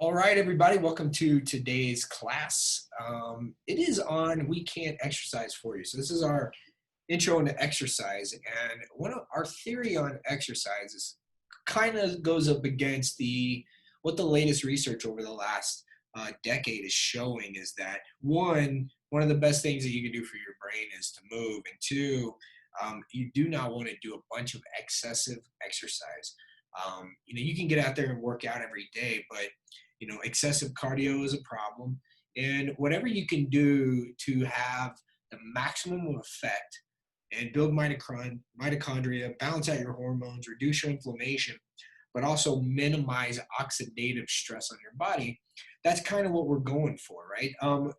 All right, everybody, welcome to today's class. It is on We Can't Exercise for You. So this is our intro into exercise, and one of our theory on exercise is kind of goes up against the what the latest research over the last decade is showing is that one of the best things that you can do for your brain is to move, and two, you do not want to do a bunch of excessive exercise. You can get out there and work out every day, but excessive cardio is a problem. And whatever you can do to have the maximum of effect and build mitochondria, balance out your hormones, reduce your inflammation, but also minimize oxidative stress on your body. That's kind of what we're going for, right?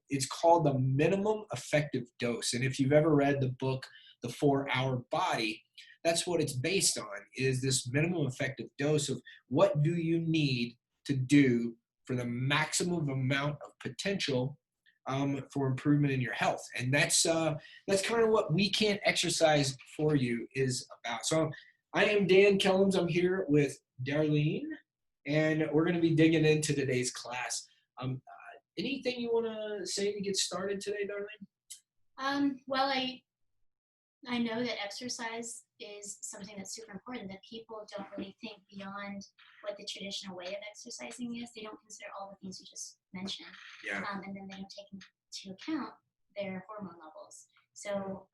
It's called the minimum effective dose. And if you've ever read the book, The 4 Hour Body, that's what it's based on, is this minimum effective dose of what do you need to do for the maximum amount of potential for improvement in your health. And that's kind of what We Can't Exercise for You is about. So I am Dan Kellums. I'm here with Darlene, and we're going to be digging into today's class. Anything you want to say to get started today, Darlene? Well, I know that exercise is something that's super important, that people don't really think beyond what the traditional way of exercising is. They don't consider all the things you just mentioned. Yeah. And then they don't take into account their hormone levels. So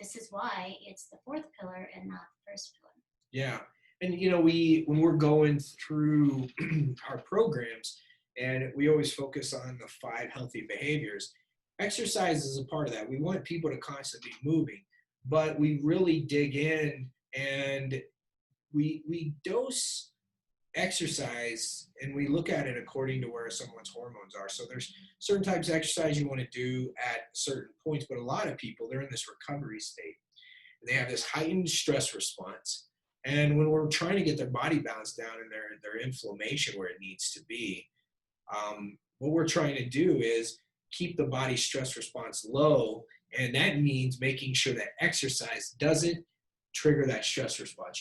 this is why it's the fourth pillar and not the first pillar. Yeah. And when we're going through our programs, and we always focus on the 5 healthy behaviors, exercise is a part of that. We want people to constantly be moving, but we really dig in and we dose exercise and we look at it according to where someone's hormones are. So there's certain types of exercise you want to do at certain points, but a lot of people, they're in this recovery state and they have this heightened stress response. And when we're trying to get their body balanced down and their inflammation where it needs to be, what we're trying to do is keep the body stress response low. And that means making sure that exercise doesn't trigger that stress response.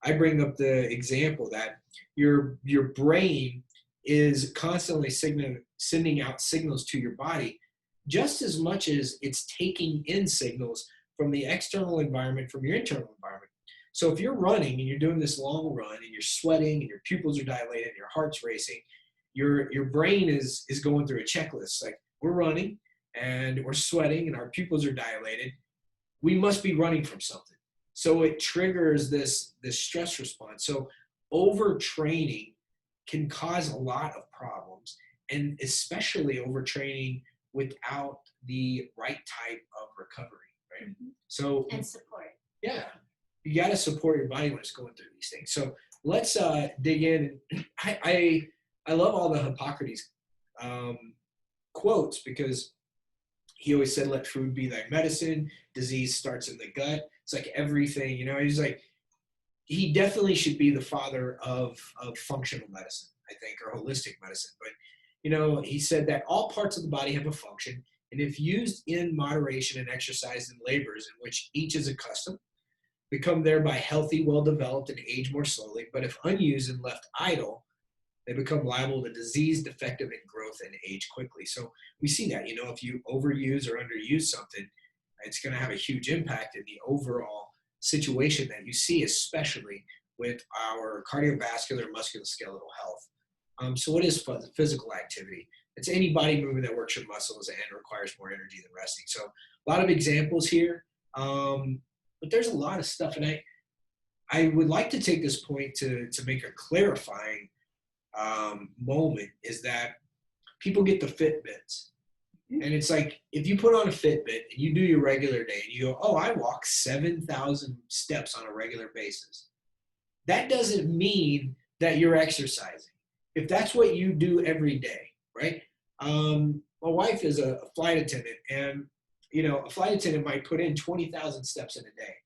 I bring up the example that your brain is constantly sending out signals to your body just as much as it's taking in signals from the external environment, from your internal environment. So if you're running and you're doing this long run and you're sweating and your pupils are dilated and your heart's racing, your brain is going through a checklist. Like, we're running and we're sweating and our pupils are dilated. We must be running from something. So it triggers this stress response. So overtraining can cause a lot of problems, and especially overtraining without the right type of recovery, right? Mm-hmm. So and support. Yeah, you got to support your body when it's going through these things. So let's dig in. I love all the Hippocrates quotes because he always said, "Let food be thy medicine. Disease starts in the gut." It's like everything, he's like, he definitely should be the father of functional medicine, I think, or holistic medicine. But, he said that all parts of the body have a function, and if used in moderation and exercised in labors in which each is accustomed, become thereby healthy, well-developed, and age more slowly. But if unused and left idle, they become liable to disease, defective, and growth, and age quickly. So we see that, if you overuse or underuse something, it's going to have a huge impact in the overall situation that you see, especially with our cardiovascular and musculoskeletal health. So what is physical activity? It's any body movement that works your muscles and requires more energy than resting. So a lot of examples here, but there's a lot of stuff. And I would like to take this point to make a clarifying moment, is that people get the Fitbits. And it's like, if you put on a Fitbit and you do your regular day and you go, "Oh, I walk 7,000 steps on a regular basis," that doesn't mean that you're exercising. If that's what you do every day, right? My wife is a flight attendant, and a flight attendant might put in 20,000 steps in a day,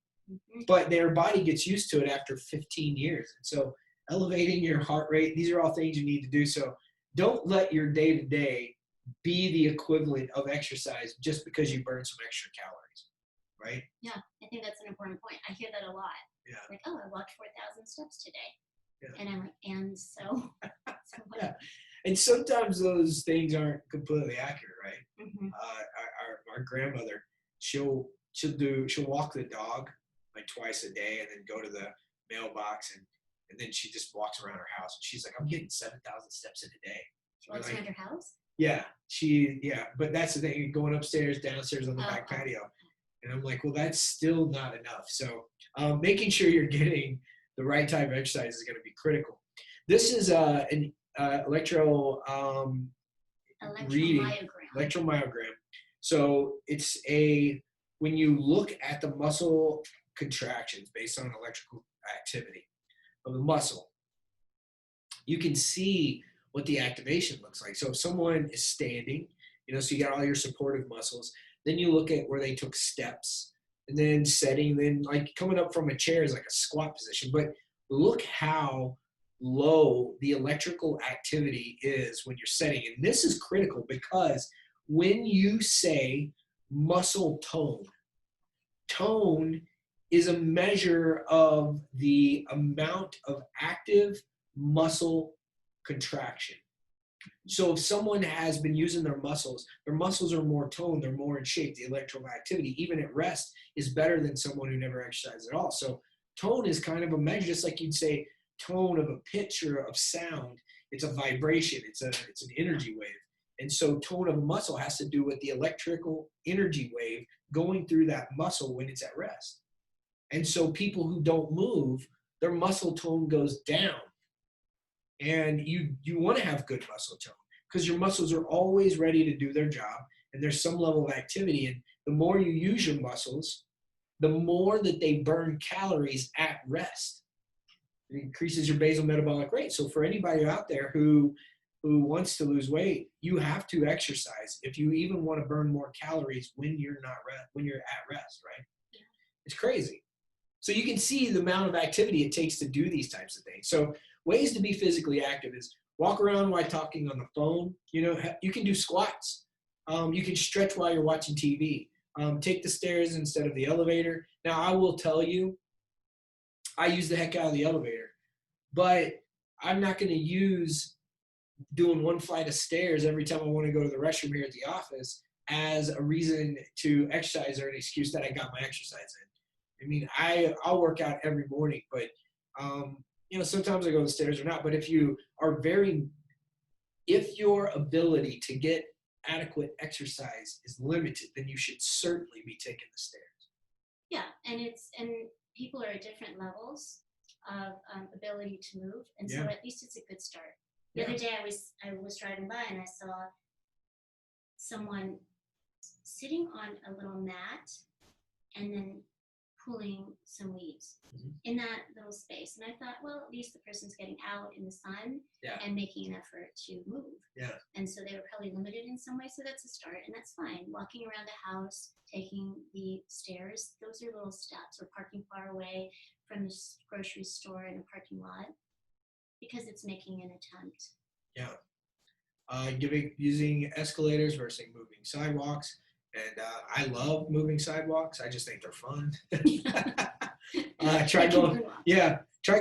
but their body gets used to it after 15 years. And so elevating your heart rate, these are all things you need to do. So don't let your day-to-day be the equivalent of exercise just because you burn some extra calories, right? Yeah, I think that's an important point. I hear that a lot. Yeah. Like, "Oh, I walked 4,000 steps today." Yeah. And I'm like, "And so?" Yeah. And sometimes those things aren't completely accurate, right? Mhm. Our grandmother, she'll walk the dog like twice a day, and then go to the mailbox, and then she just walks around her house, and she's like, I'm getting 7,000 steps in a day. She walks Like, around her house? yeah, but that's the thing, going upstairs, downstairs on the back Oh. patio. And I'm like, well, that's still not enough. So making sure you're getting the right type of exercise is going to be critical. This is an reading, Electromyogram. electromyogram. So it's when you look at the muscle contractions based on electrical activity of the muscle, you can see what the activation looks like. So if someone is standing, so you got all your supportive muscles, then you look at where they took steps, and then setting, then like coming up from a chair is like a squat position. But look how low the electrical activity is when you're setting. And this is critical because when you say muscle tone is a measure of the amount of active muscle contraction. So if someone has been using their muscles are more toned, they're more in shape. The electrical activity, even at rest, is better than someone who never exercised at all. So tone is kind of a measure, just like you'd say tone of a pitch or of sound. It's a vibration. It's an energy wave. And so tone of a muscle has to do with the electrical energy wave going through that muscle when it's at rest. And so people who don't move, their muscle tone goes down. And you want to have good muscle tone because your muscles are always ready to do their job, and there's some level of activity. And the more you use your muscles, the more that they burn calories at rest. It increases your basal metabolic rate. So for anybody out there who wants to lose weight, you have to exercise if you even want to burn more calories when you're at rest, right? It's crazy. So you can see the amount of activity it takes to do these types of things. So ways to be physically active is walk around while talking on the phone. You can do squats. You can stretch while you're watching TV. Take the stairs instead of the elevator. Now, I will tell you, I use the heck out of the elevator, but I'm not going to use doing one flight of stairs every time I want to go to the restroom here at the office as a reason to exercise or an excuse that I got my exercise in. I mean, I'll work out every morning, but sometimes I go to the stairs or not. But if your ability to get adequate exercise is limited, then you should certainly be taking the stairs. Yeah, and people are at different levels of ability to move, and so at least it's a good start. The other day I was driving by and I saw someone sitting on a little mat and then pulling some weeds in that little space. And I thought, well, at least the person's getting out in the sun and making an effort to move. Yeah. And so they were probably limited in some way. So that's a start, and that's fine. Walking around the house, taking the stairs, those are little steps, or parking far away from the grocery store in a parking lot because it's making an attempt. Yeah. Using escalators versus moving sidewalks. And I love moving sidewalks. I just think they're fun. Try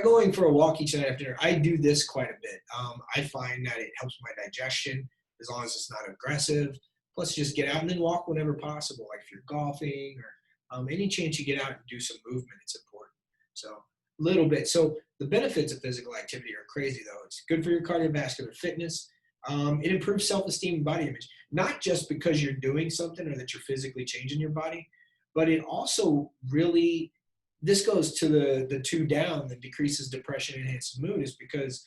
going for a walk each night after dinner. I do this quite a bit. I find that it helps my digestion as long as it's not aggressive. Plus, just get out and then walk whenever possible. Like if you're golfing or any chance you get out and do some movement, it's important. So a little bit. So the benefits of physical activity are crazy, though. It's good for your cardiovascular fitness. It improves self-esteem and body image, not just because you're doing something or that you're physically changing your body, but it also really, this goes to the two down that decreases depression and enhances mood, is because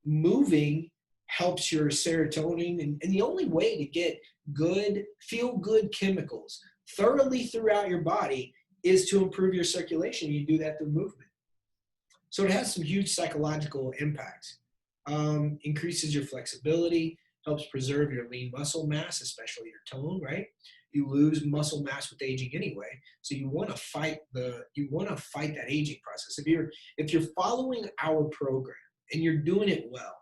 moving helps your serotonin. And the only way to get feel good chemicals thoroughly throughout your body is to improve your circulation. You do that through movement. So it has some huge psychological impacts. Increases your flexibility, helps preserve your lean muscle mass, especially your tone, right? You lose muscle mass with aging anyway, so you want to fight that aging process. If you're following our program and you're doing it well,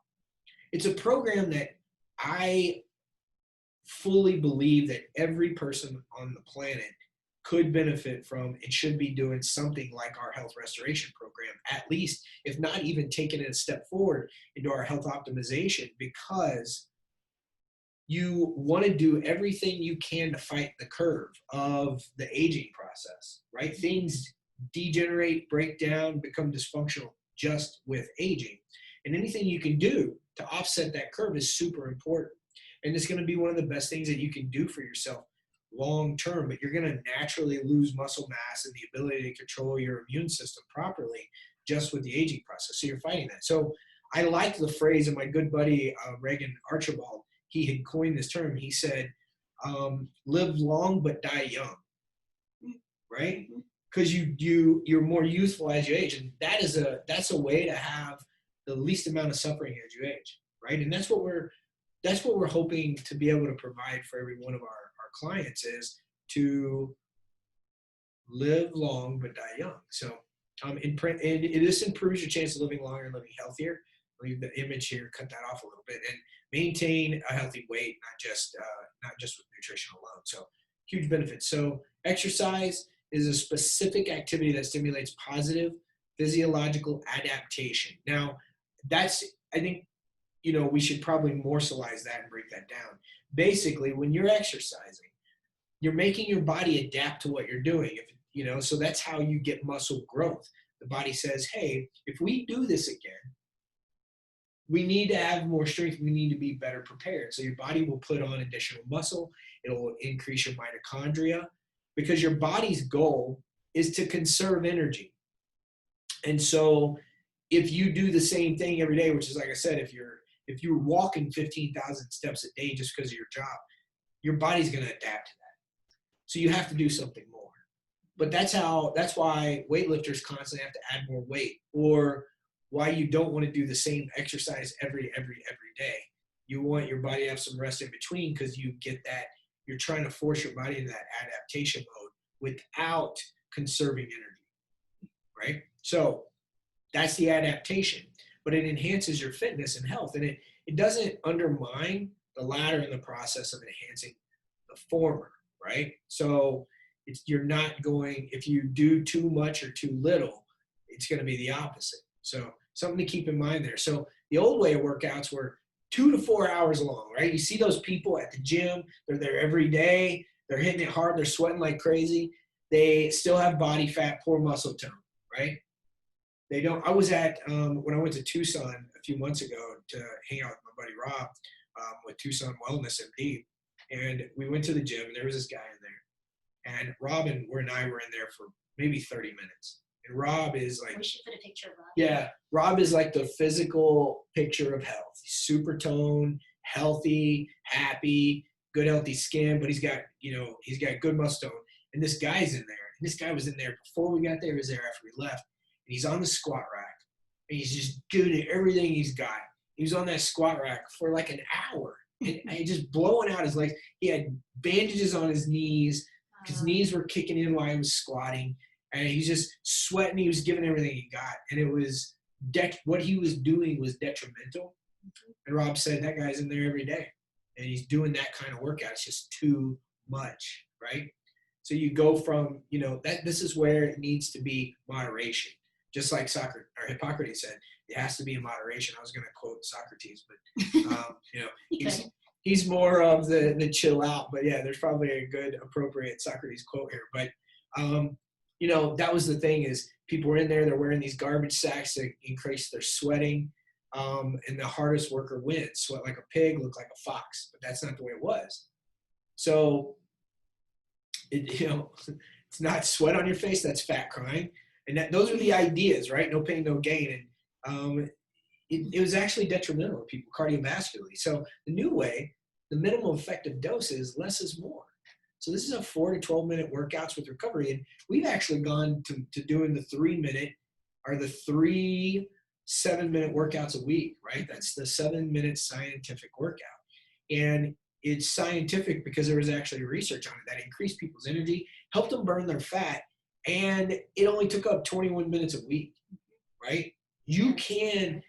it's a program that I fully believe that every person on the planet could benefit from and should be doing something like our health restoration program, at least, if not even taking it a step forward into our health optimization, because you want to do everything you can to fight the curve of the aging process, right? Things degenerate, break down, become dysfunctional just with aging. And anything you can do to offset that curve is super important. And it's going to be one of the best things that you can do for yourself long term, but you're going to naturally lose muscle mass and the ability to control your immune system properly just with the aging process. So you're fighting that. So I like the phrase, and my good buddy Reagan Archibald, he had coined this term. He said, live long but die young, right? Because you're more youthful as you age, and that's a way to have the least amount of suffering as you age, right? And that's what we're hoping to be able to provide for every one of our clients, is to live long but die young. So this improves your chance of living longer and living healthier. Leave the image here, cut that off a little bit, and maintain a healthy weight, not just with nutrition alone. So huge benefits. So exercise is a specific activity that stimulates positive physiological adaptation. Now, that's, I think, we should probably morselize that and break that down. Basically, when you're exercising, you're making your body adapt to what you're doing. So that's how you get muscle growth. The body says, hey, if we do this again, we need to have more strength. We need to be better prepared. So your body will put on additional muscle. It'll increase your mitochondria, because your body's goal is to conserve energy. And so if you do the same thing every day, which is, like I said, if you're walking 15,000 steps a day just because of your job, your body's going to adapt to that. So you have to do something more. But that's why weightlifters constantly have to add more weight, or why you don't want to do the same exercise every day. You want your body to have some rest in between, because you get that, you're trying to force your body into that adaptation mode without conserving energy, right? So that's the adaptation, but it enhances your fitness and health, and it doesn't undermine the latter in the process of enhancing the former, right? So you're not going, if you do too much or too little, it's going to be the opposite. So something to keep in mind there. So the old way of workouts were 2 to 4 hours long, right? You see those people at the gym, they're there every day, they're hitting it hard, they're sweating like crazy. They still have body fat, poor muscle tone, right? They don't. I was at, when I went to Tucson a few months ago to hang out with my buddy Rob with Tucson Wellness MD, and we went to the gym, and there was this guy in there, and Rob and I were in there for maybe 30 minutes. And Rob is like, we should put a picture of Rob. Yeah, Rob is like the physical picture of health. He's super toned, healthy, happy, good healthy skin, but he's got good muscle tone. And this guy's in there. And this guy was in there before we got there. He was there after we left. And he's on the squat rack. And he's just doing everything he's got. He was on that squat rack for like an hour. And just blowing out his legs. He had bandages on his knees. His knees were kicking in while he was squatting. And he's just sweating. He was giving everything he got. And it was what he was doing was detrimental. And Rob said, that guy's in there every day. And he's doing that kind of workout. It's just too much, right? So you go from, this is where it needs to be moderation. Just like Hippocrates said, it has to be in moderation. I was going to quote Socrates, but, he's more of the chill out. But yeah, there's probably a good, appropriate Socrates quote here. But, that was the thing, is people were in there, they're wearing these garbage sacks to increase their sweating. And the hardest worker wins. Sweat like a pig, look like a fox. But that's not the way it was. So, it's not sweat on your face, that's fat crying. And those are the ideas, right? No pain, no gain. And it was actually detrimental to people cardiovascularly. So the new way, the minimum effective dose is less is more. So this is a 4 to 12 minute workouts with recovery. And we've actually gone to doing the 3 minute or the 3 7-minute workouts a week, right? That's the 7-minute scientific workout. And it's scientific because there was actually research on it that increased people's energy, helped them burn their fat, and it only took up 21 minutes a week, right? You can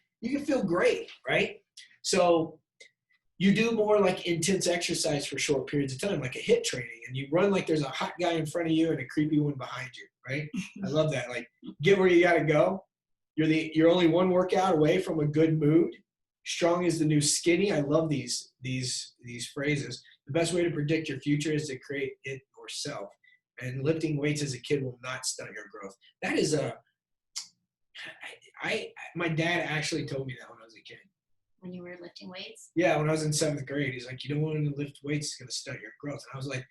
feel great, right? So You do more like intense exercise for short periods of time, like a hit training, and you run like there's a hot guy in front of you and a creepy one behind you, right? I love that. Like, get where you got to go. You're only one workout away from a good mood. Strong is the new skinny. I love these phrases. The best way to predict your future is to create it yourself. And lifting weights as a kid will not stunt your growth. That is my dad actually told me that when I was a kid. When you were lifting weights? Yeah, when I was in 7th grade, he's like, you don't want to lift weights, it's gonna stunt your growth. And I was like,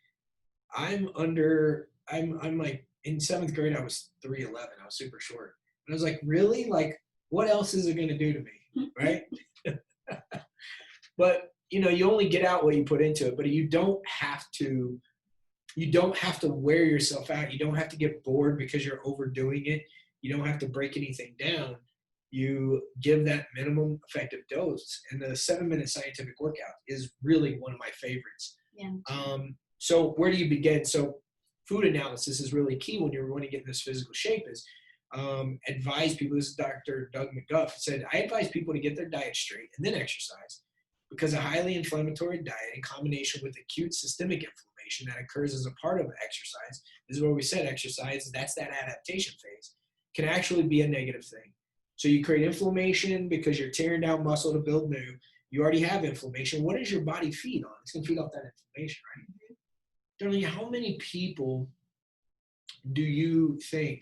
I'm like in 7th grade, I was 3'11. I was super short. And I was like, really? Like, what else is it gonna do to me? Right? But you only get out what you put into it, but you don't have to wear yourself out. You don't have to get bored because you're overdoing it. You don't have to break anything down. You give that minimum effective dose. And the 7-minute scientific workout is really one of my favorites. Yeah. So where do you begin? So food analysis is really key when you want to get in this physical shape is advise people. This is Dr. Doug McGuff said, I advise people to get their diet straight and then exercise because a highly inflammatory diet in combination with acute systemic inflammation that occurs as a part of exercise, this is where we said exercise, that's that adaptation phase, can actually be a negative thing. So you create inflammation because you're tearing down muscle to build new. You already have inflammation. What does your body feed on? It's going to feed off that inflammation, right? Darlene, how many people do you think,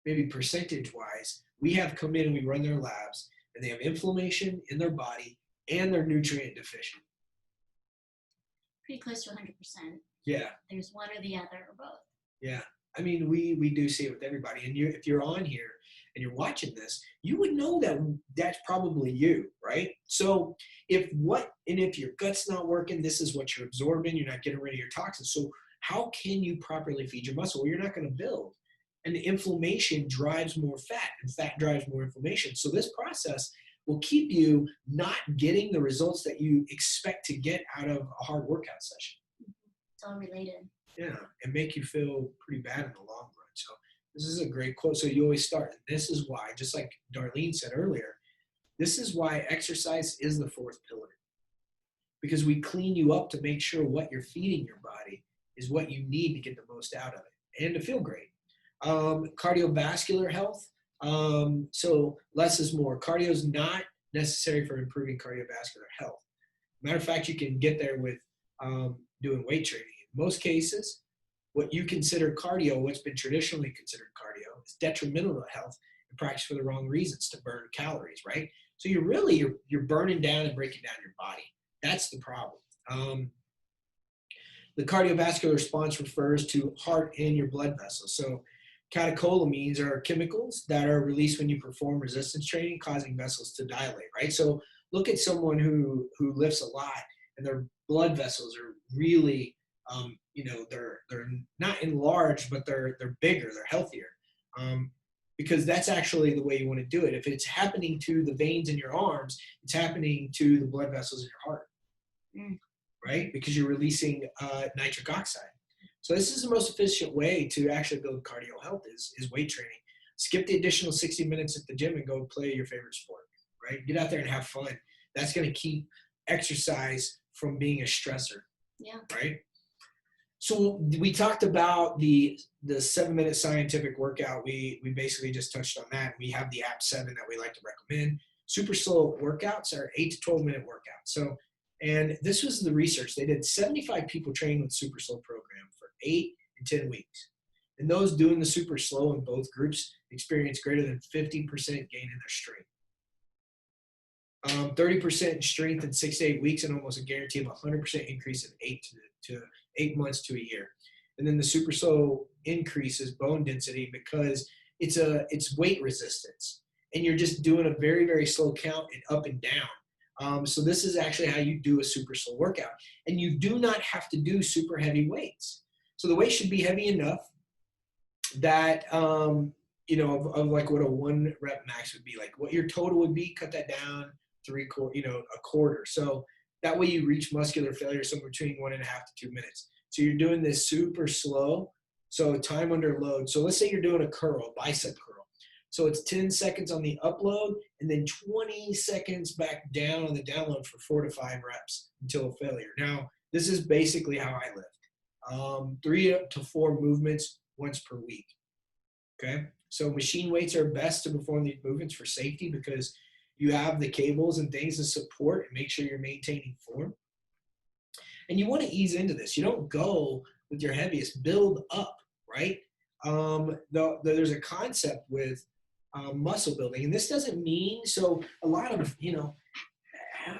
maybe percentage-wise, we have come in and we run their labs and they have inflammation in their body and they're nutrient deficient? Pretty close to 100%. Yeah. There's one or the other or both. Yeah. I mean, we do see it with everybody. And if you're on here and you're watching this, you would know that that's probably you, right? So if your gut's not working, this is what you're absorbing. You're not getting rid of your toxins. So how can you properly feed your muscle? Well, you're not going to build. And the inflammation drives more fat, and fat drives more inflammation. So this process will keep you not getting the results that you expect to get out of a hard workout session. It's all related. Yeah, and make you feel pretty bad in the long run. So this is a great quote. So you always start. This is why, just like Darlene said earlier, this is why exercise is the fourth pillar. Because we clean you up to make sure what you're feeding your body is what you need to get the most out of it and to feel great. Cardiovascular health. So less is more. Cardio is not necessary for improving cardiovascular health. Matter of fact, you can get there with doing weight training. In most cases, what you consider cardio, what's been traditionally considered cardio, is detrimental to health and practiced for the wrong reasons, to burn calories, right? So you're burning down and breaking down your body. That's the problem. The cardiovascular response refers to heart and your blood vessels. So catecholamines are chemicals that are released when you perform resistance training, causing vessels to dilate, right? So look at someone who lifts a lot and their blood vessels are really, they're not enlarged, but they're bigger, they're healthier. Because that's actually the way you want to do it. If it's happening to the veins in your arms, it's happening to the blood vessels in your heart, right? Because you're releasing nitric oxide. So this is the most efficient way to actually build cardio health is weight training. Skip the additional 60 minutes at the gym and go play your favorite sport, right? Get out there and have fun. That's going to keep exercise from being a stressor, right? So we talked about the 7-minute scientific workout. We basically just touched on that. We have the App 7 that we like to recommend. Super slow workouts are 8 to 12-minute workouts. So, and this was the research. They did 75 people trained with super slow program for 8 and 10 weeks. And those doing the super slow in both groups experienced greater than 50% gain in their strength. 30% in strength in 6 to 8 weeks, and almost a guarantee of 100% increase in 8 months to a year. And then the super slow increases bone density because it's weight resistance, and you're just doing a very, very slow count and up and down. So this is actually how you do a super slow workout, and you do not have to do super heavy weights. So the weight should be heavy enough that of like what a 1 rep max would be, like what your total would be. Cut that down a quarter. So that way you reach muscular failure somewhere between 1.5 to 2 minutes. So you're doing this super slow. So time under load. So let's say you're doing a curl, bicep curl. So it's 10 seconds on the upload and then 20 seconds back down on the download for 4 to 5 reps until a failure. Now, this is basically how I lift. 3 to 4 movements once per week. Okay. So machine weights are best to perform these movements for safety because you have the cables and things to support and make sure you're maintaining form. And you want to ease into this. You don't go with your heaviest, build up, right? There's a concept with muscle building, and this doesn't mean, so a lot of,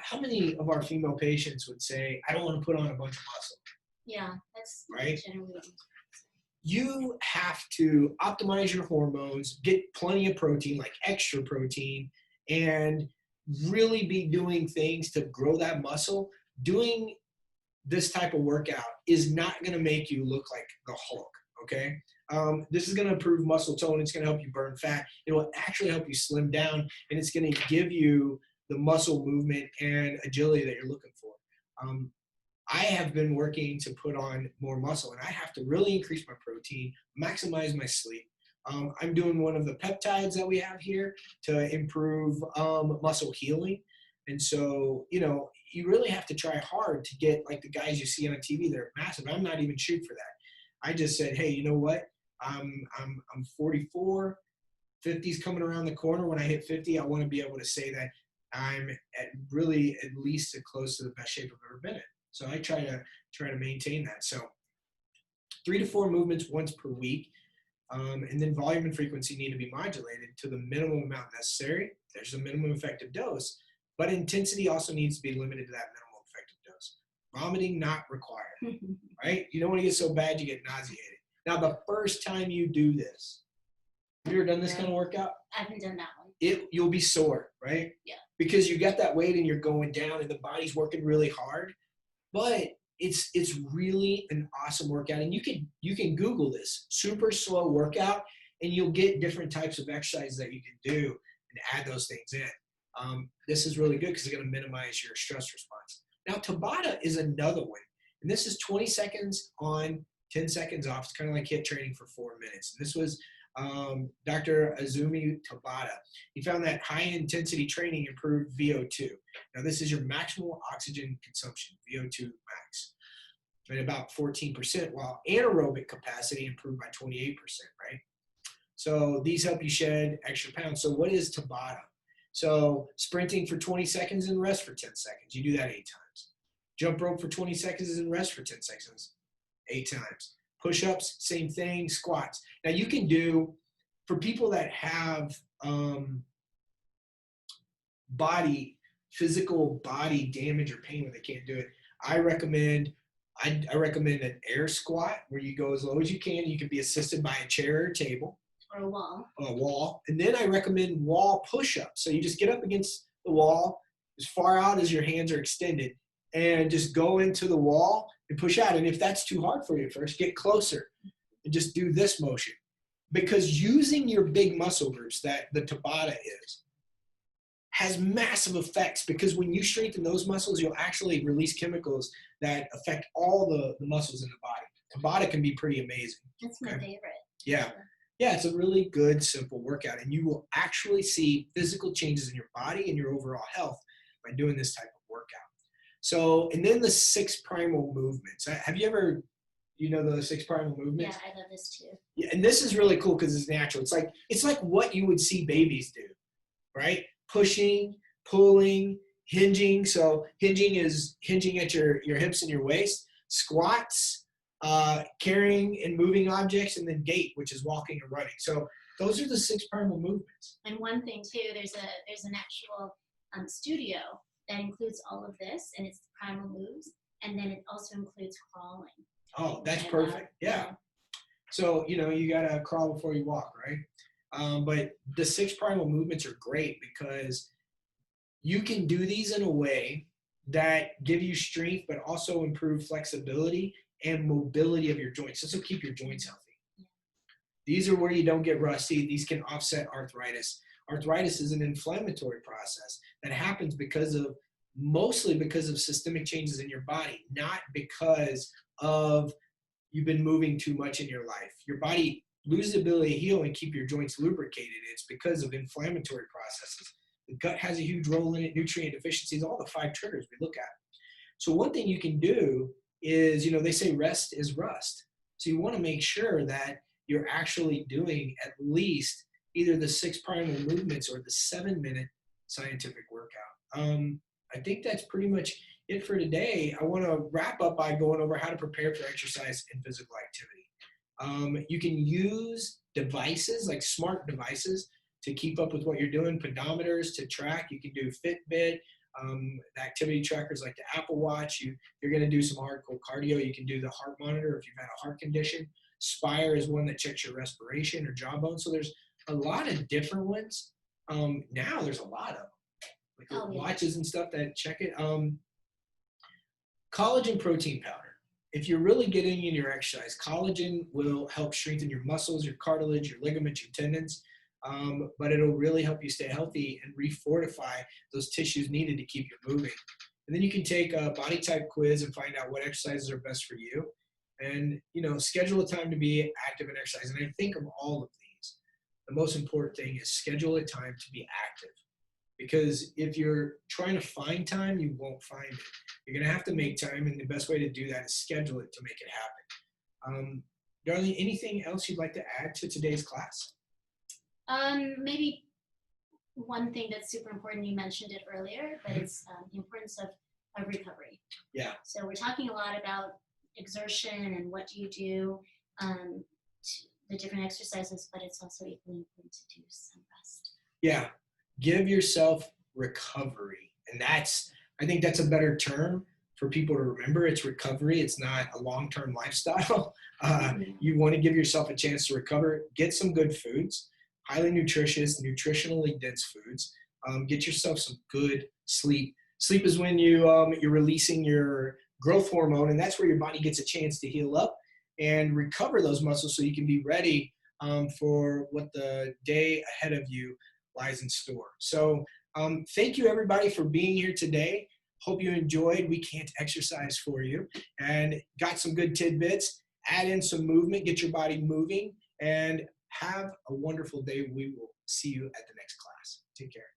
how many of our female patients would say, I don't want to put on a bunch of muscle, Yeah, that's right? generally what I'm saying. You have to optimize your hormones, get plenty of protein, like extra protein, and really be doing things to grow that muscle. Doing this type of workout is not going to make you look like the Hulk, okay? This is going to improve muscle tone. It's going to help you burn fat. It will actually help you slim down, and it's going to give you the muscle movement and agility that you're looking for. I have been working to put on more muscle, and I have to really increase my protein, maximize my sleep. I'm doing one of the peptides that we have here to improve muscle healing. And so, you really have to try hard to get like the guys you see on TV. They're massive. I'm not even shooting for that. I just said, hey, you know what? I'm 44, 50's coming around the corner. When I hit 50, I want to be able to say that I'm at least as close to the best shape I've ever been in. So I try to maintain that. So 3 to 4 movements once per week. And then volume and frequency need to be modulated to the minimum amount necessary. There's a minimum effective dose, but intensity also needs to be limited to that minimum effective dose. Vomiting not required, right? You don't want to get so bad you get nauseated. Now, the first time you do this, have you ever done this kind of workout? I haven't done that one. You'll be sore, right? Yeah. Because you got that weight and you're going down and the body's working really hard. But it's really an awesome workout, and you can Google this super slow workout, and you'll get different types of exercises that you can do and add those things in. This is really good because it's going to minimize your stress response. Now, Tabata is another one, and this is 20 seconds on, 10 seconds off. It's kind of like HIIT training for 4 minutes. And this was Dr. Azumi Tabata. He found that high-intensity training improved VO2. Now, this is your maximal oxygen consumption, VO2 max, at about 14%, while anaerobic capacity improved by 28%, right? So these help you shed extra pounds. So what is Tabata? So sprinting for 20 seconds and rest for 10 seconds. You do that 8 times. Jump rope for 20 seconds and rest for 10 seconds, 8 times. Push-ups, same thing, squats. Now you can do, for people that have physical body damage or pain when they can't do it, I recommend an air squat where you go as low as you can. You can be assisted by a chair or a table. Or a wall. A wall. And then I recommend wall push-ups. So you just get up against the wall as far out as your hands are extended and just go into the wall and push out. And if that's too hard for you at first, get closer and just do this motion. Because using your big muscle groups that the Tabata has massive effects, because when you strengthen those muscles, you'll actually release chemicals that affect all the muscles in the body. Tabata can be pretty amazing. That's my favorite. Yeah. Yeah, it's a really good, simple workout, and you will actually see physical changes in your body and your overall health by doing this type of workout. So, and then the 6 primal movements. Have you ever, the 6 primal movements? Yeah, I love this too. Yeah, and this is really cool because it's natural. It's like what you would see babies do, right? Pushing, pulling, hinging. So hinging is hinging at your hips and your waist. Squats, carrying and moving objects, and then gait, which is walking and running. So those are the 6 primal movements. And one thing too, there's an actual studio that includes all of this, and it's the primal moves, and then it also includes crawling. Oh, that's perfect. Yeah. So, you got to crawl before you walk, right? But the 6 primal movements are great because you can do these in a way that give you strength, but also improve flexibility and mobility of your joints. This will keep your joints healthy. These are where you don't get rusty. These can offset arthritis. Arthritis is an inflammatory process that happens mostly because of systemic changes in your body, not because of you've been moving too much in your life. Your body lose the ability to heal and keep your joints lubricated, it's because of inflammatory processes. The gut has a huge role in it, nutrient deficiencies, all the 5 triggers we look at. So one thing you can do is, they say rest is rust. So you want to make sure that you're actually doing at least either the 6 primal movements or the 7-minute scientific workout. I think that's pretty much it for today. I want to wrap up by going over how to prepare for exercise and physical activity. You can use devices like smart devices to keep up with what you're doing, pedometers to track. You can do Fitbit, activity trackers like the Apple Watch. You're going to do some hardcore cardio. You can do the heart monitor if you've had a heart condition. Spire is one that checks your respiration or jawbone. So there's a lot of different ones. Now there's a lot of them, like watches and stuff that check it. Collagen protein powder. If you're really getting in your exercise, collagen will help strengthen your muscles, your cartilage, your ligaments, your tendons. But it'll really help you stay healthy and refortify those tissues needed to keep you moving. And then you can take a body type quiz and find out what exercises are best for you. And, schedule a time to be active and exercise. And I think of all of these, the most important thing is schedule a time to be active. Because if you're trying to find time, you won't find it. You're going to have to make time, and the best way to do that is schedule it to make it happen. Darlene, anything else you'd like to add to today's class? Maybe one thing that's super important, you mentioned it earlier, but it's the importance of recovery. Yeah. So we're talking a lot about exertion and what do you do, the different exercises, but it's also equally important to do some rest. Yeah. Give yourself recovery. And I think that's a better term for people to remember. It's recovery. It's not a long-term lifestyle. You want to give yourself a chance to recover. Get some good foods, highly nutritious, nutritionally dense foods. Get yourself some good sleep. Sleep is when you're releasing your growth hormone, and that's where your body gets a chance to heal up and recover those muscles so you can be ready for what the day ahead of you lies in store. So thank you everybody for being here today. Hope you enjoyed We Can't Exercise For You and got some good tidbits. Add in some movement, get your body moving, and have a wonderful day. We will see you at the next class. Take care.